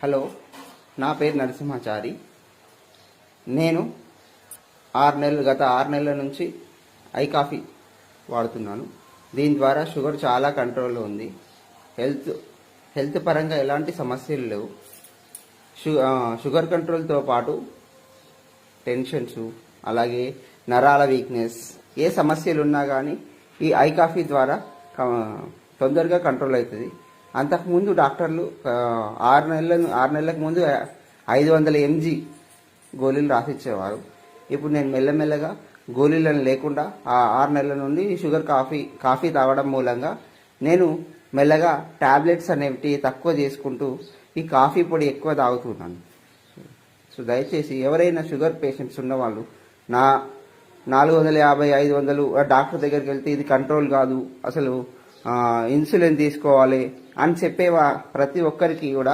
Hello, నా పేరు నరసింహాచారి. నేను గత 6 నెలల నుంచి ఐ కాఫీ వాడుతున్నాను. దీని ద్వారా షుగర్ చాలా కంట్రోల్లో ఉంది. హెల్త్ పరంగా ఎలాంటి సమస్యలు లేవు. షుగర్ కంట్రోల్తో పాటు టెన్షన్స్, అలాగే నరాల వీక్నెస్, ఏ సమస్యలు ఉన్నా కానీ ఈ ఐ కాఫీ ద్వారా తొందరగా కంట్రోల్ అవుతుంది. అంతకుముందు డాక్టర్లు 6 నెలలకు ముందు 500 mg గోళీలు రాసిచ్చేవారు. ఇప్పుడు నేను మెల్లమెల్లగా గోళీలను లేకుండా ఆ 6 నెలల నుండి షుగర్ కాఫీ తాగడం మూలంగా నేను మెల్లగా టాబ్లెట్స్ అనేవి తక్కువ చేసుకుంటూ ఈ కాఫీ పొడి ఎక్కువ తాగుతున్నాను. సో దయచేసి ఎవరైనా షుగర్ పేషెంట్స్ ఉన్నవాళ్ళు నా 450, 500 డాక్టర్ దగ్గరికి వెళ్తే ఇది కంట్రోల్ కాదు, అసలు ఇన్సులిన్ తీసుకోవాలి అని చెప్పే ప్రతి ఒక్కరికి కూడా